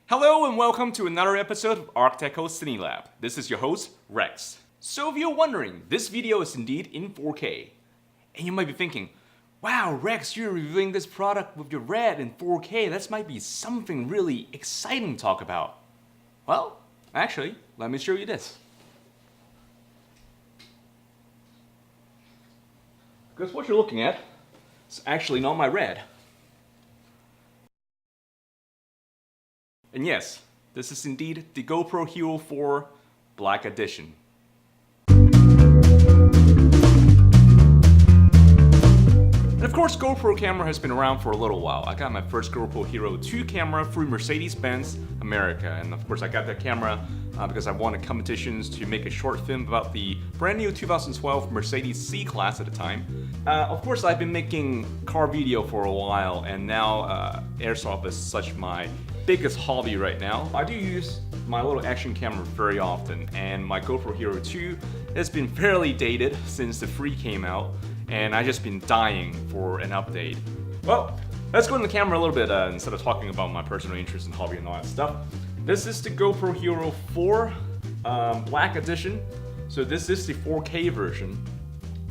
Hello and welcome to another episode of arcDéco CineLab. This is your host, Rex. So if you're wondering, this video is indeed in 4K. And you might be thinking, wow, Rex, you're reviewing this product with your Red in 4K. That might be something really exciting to talk about. Well, actually, let me show you this. Because what you're looking at is actually not my Red. And yes, this is indeed the GoPro HERO4 Black Edition. And of course, GoPro camera has been around for a little while. I got my first GoPro Hero 2 camera through Mercedes-Benz America. And of course, I got that camera because I won competitions to make a short film about the brand new 2012 Mercedes C-Class at the time. Of course, I've been making car video for a while, and now airsoft is such my biggest hobby right now. I do use my little action camera very often, and my GoPro Hero 2 has been fairly dated since the 3 came out, and I've just been dying for an update. Well, let's go in the camera a little bit instead of talking about my personal interest and hobby and all that stuff. This is the GoPro Hero 4 Black Edition, so this is the 4K version.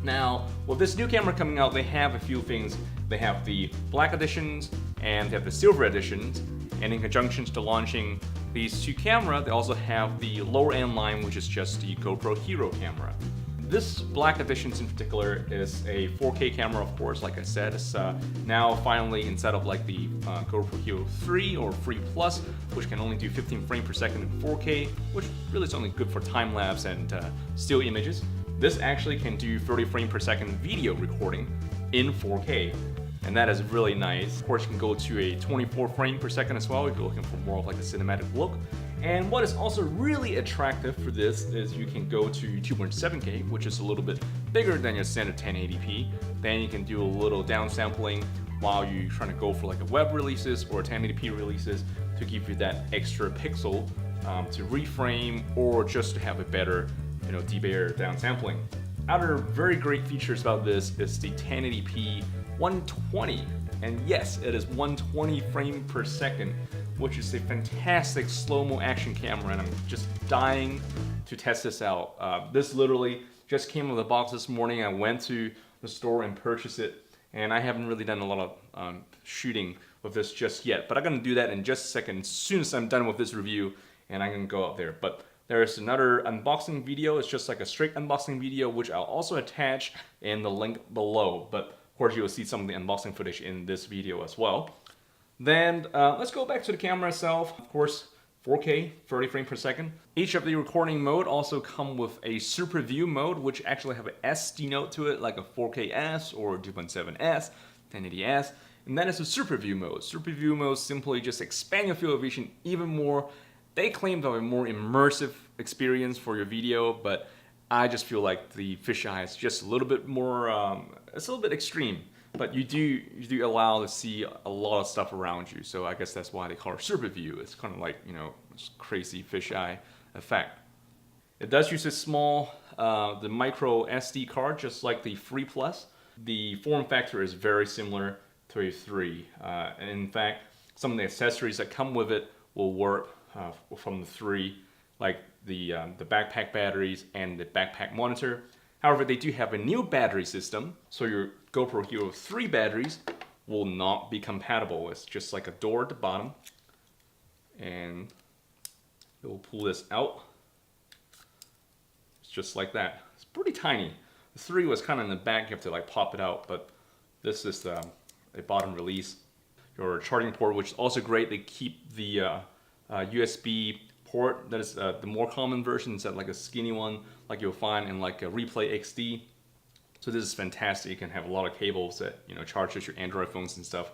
Now, with this new camera coming out, they have a few things. They have the Black Editions and they have the Silver Editions, and in conjunction to launching these two cameras, they also have the lower end line, which is just the GoPro Hero camera. This Black Edition in particular is a 4K camera, of course, like I said. It's now finally, instead of like the GoPro Hero 3 or 3 Plus, which can only do 15 frames per second in 4K, which really is only good for time-lapse and still images. This actually can do 30 frames per second video recording in 4K. And that is really nice. Of course, you can go to a 24 frames per second as well if you're looking for more of like a cinematic look. And what is also really attractive for this is you can go to 2.7K, which is a little bit bigger than your standard 1080p. Then you can do a little downsampling while you're trying to go for like a web releases or 1080p releases to give you that extra pixel to reframe or just to have a better, debayer downsampling. Other very great features about this is the 1080p 120, and yes, it is 120 frames per second, which is a fantastic slow-mo action camera, and I'm just dying to test this out. This literally just came out of the box this morning. I went to the store and purchased it, and I haven't really done a lot of shooting with this just yet, but I'm gonna do that in just a second as soon as I'm done with this review, and I'm gonna go out there. But there's another unboxing video. It's just like a straight unboxing video, which I'll also attach in the link below. But of course, you'll see some of the unboxing footage in this video as well. Then let's go back to the camera itself. Of course, 4K, 30 frames per second. Each of the recording mode also come with a super view mode, which actually have an S denote to it, like a 4K-S or 2.7S, 1080S. And that is a super view mode. Super view mode simply just expand your field of vision even more. They claim to have a more immersive experience for your video, but I just feel like the fisheye is just a little bit more, it's a little bit extreme, but you do allow to see a lot of stuff around you. So I guess that's why they call it super view. It's kind of like, this crazy fisheye effect. It does use a small, the micro SD card, just like the 3 Plus. The form factor is very similar to a 3. And in fact, some of the accessories that come with it will work from the 3, like the backpack batteries and the backpack monitor. However, they do have a new battery system, so your GoPro Hero 3 batteries will not be compatible. It's just like a door at the bottom, and it will pull this out. It's just like that. It's pretty tiny. The 3 was kind of in the back, you have to like pop it out, but this is a bottom release. Your charging port, which is also great. They keep the USB port that is the more common version instead of like a skinny one like you'll find in like a Replay XD. So this is fantastic. You can have a lot of cables that charges your Android phones and stuff.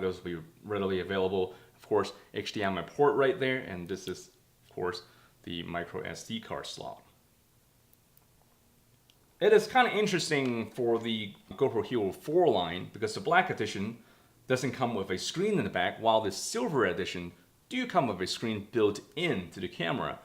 Those will be readily available. Of course, HDMI port right there, and this is of course the micro SD card slot. It is kind of interesting for the GoPro Hero 4 line because the Black Edition doesn't come with a screen in the back, while the Silver Edition do come with a screen built into the camera.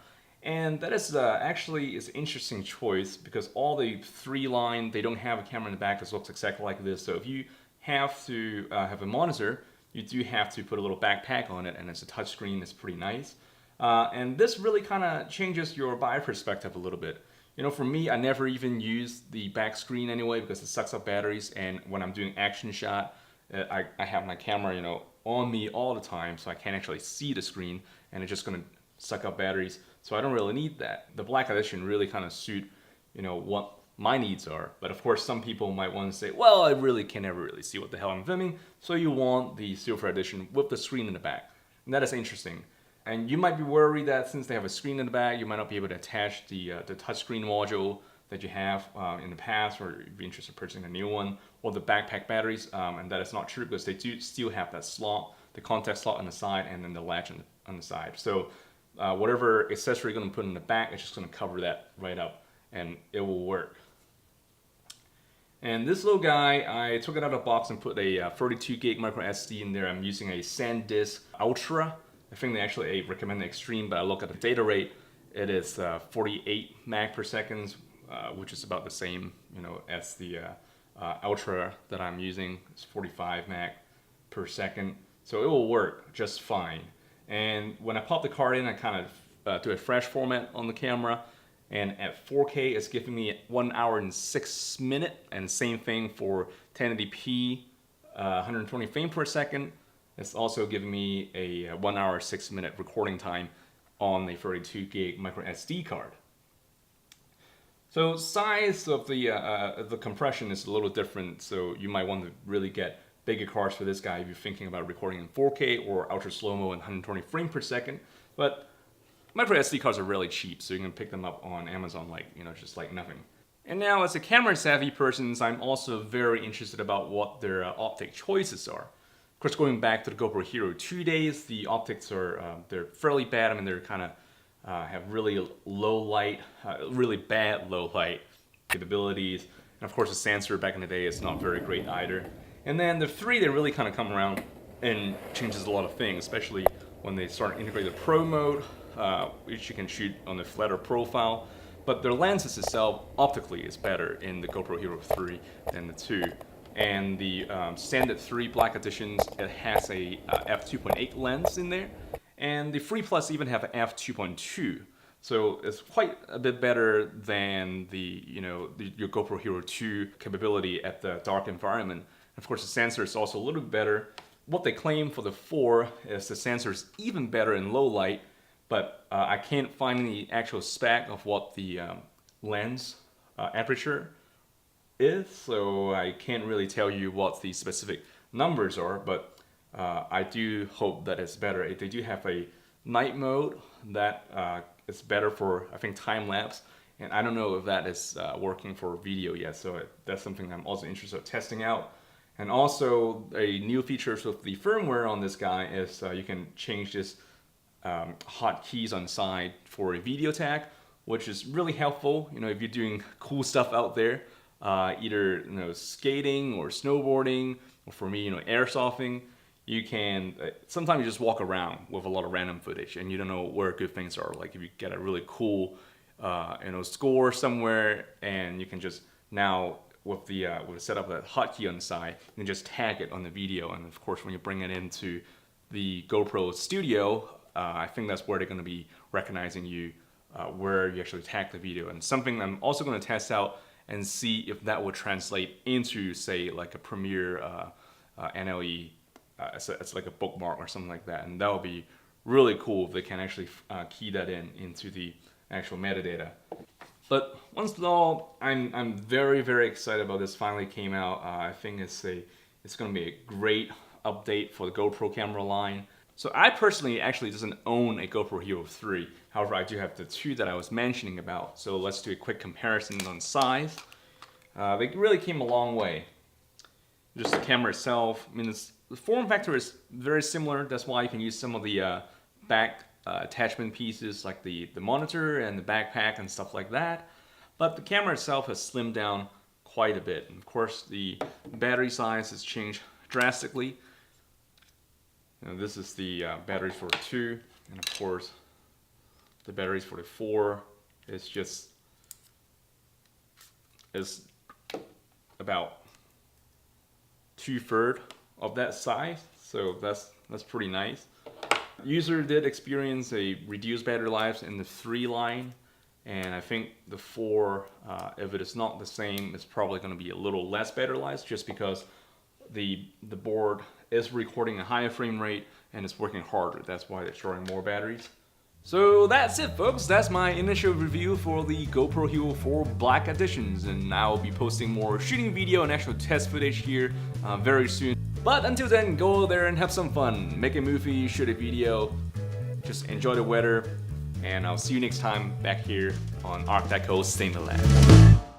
And that is actually is an interesting choice because all the 3 line, they don't have a camera in the back that looks exactly like this. So if you have to have a monitor, you do have to put a little backpack on it, and it's a touchscreen. It's pretty nice. And this really kind of changes your buyer perspective a little bit. You know, for me, I never even use the back screen anyway because it sucks up batteries. And when I'm doing action shot, I have my camera, you know, on me all the time, so I can't actually see the screen, and it's just gonna suck up batteries. So I don't really need that. The Black Edition really kind of suit, you know, what my needs are. But of course, some people might want to say, well, I really can never really see what the hell I'm filming, so you want the Silver Edition with the screen in the back. And that is interesting. And you might be worried that since they have a screen in the back, you might not be able to attach the touchscreen module that you have in the past, or you'd be interested in purchasing a new one, or the backpack batteries. And that is not true because they do still have that slot, the contact slot on the side, and then the latch on the side. So whatever accessory you're going to put in the back, it's just going to cover that right up, and it will work. And this little guy, I took it out of the box and put a 32 gig micro SD in there. I'm using a SanDisk Ultra. I think they actually recommend the Extreme, but I look at the data rate. It is 48 meg per second, which is about the same, you know, as the Ultra that I'm using. It's 45 meg per second, so it will work just fine. And when I pop the card in, I kind of do a fresh format on the camera. And at 4K, it's giving me 1 hour and 6 minutes, and same thing for 1080p, 120 frames per second. It's also giving me a 1 hour 6 minute recording time on the 32 gig micro SD card. So size of the compression is a little different. So you might want to really get bigger cards for this guy if you're thinking about recording in 4K or ultra slow-mo and 120 frames per second. But micro SD cards are really cheap, so you can pick them up on Amazon like, you know, just like nothing. And now, as a camera savvy person, I'm also very interested about what their optic choices are. Of course, going back to the GoPro Hero 2 days, the optics are they're fairly bad. I mean, they're kind of have really low light, really bad low light capabilities. And of course, the sensor back in the day is not very great either. And then the 3, they really kind of come around and changes a lot of things, especially when they start integrating the Pro mode, which you can shoot on the flatter profile. But their lenses itself, optically, is better in the GoPro Hero 3 than the 2. And the standard 3 Black Editions, it has a f2.8 lens in there. And the 3 Plus even have an f2.2. So it's quite a bit better than the, you know, your GoPro Hero 2 capability at the dark environment. And of course, the sensor is also a little bit better. What they claim for the 4 is the sensor is even better in low light, but I can't find the actual spec of what the lens aperture is, so I can't really tell you what the specific numbers are, but I do hope that it's better. They do have a night mode that is better for, I think, time lapse, and I don't know if that is working for video yet, so that's something I'm also interested in testing out. And also, a new feature with the firmware on this guy is you can change this hotkeys on the side for a video tag, which is really helpful. You know, if you're doing cool stuff out there, either, you know, skating or snowboarding, or for me, you know, airsofting, you can sometimes you just walk around with a lot of random footage and you don't know where good things are. Like if you get a really cool you know, score somewhere, and you can just now with the setup of a hotkey on the side, you can just tag it on the video. And of course, when you bring it into the GoPro Studio, I think that's where they're going to be recognizing you, where you actually tag the video. And something I'm also going to test out and see if that would translate into, say, like a Premiere NLE, it's like a bookmark or something like that. And that would be really cool if they can actually key that into the actual metadata. But once in all, I'm very, very excited about this. Finally came out. I think it's going to be a great update for the GoPro camera line. So I personally actually doesn't own a GoPro Hero 3. However, I do have the 2 that I was mentioning about. So let's do a quick comparison on size. They really came a long way. Just the camera itself, I mean, the form factor is very similar. That's why you can use some of the back attachment pieces like the monitor and the backpack and stuff like that. But the camera itself has slimmed down quite a bit. And of course, the battery size has changed drastically. And this is the batteries for the 2, and of course the batteries for the 4 is about 2/3 of that size. so that's pretty nice. User did experience a reduced battery life in the 3 line, and I think the 4, if it is not the same, it's probably going to be a little less battery life, just because the board is recording a higher frame rate and it's working harder. That's why they're storing more batteries. So that's it, folks. That's my initial review for the GoPro Hero 4 Black Editions, and I'll be posting more shooting video and actual test footage here very soon. But until then, go there and have some fun. Make a movie, shoot a video, just enjoy the weather, and I'll see you next time back here on arcDéco CineLab.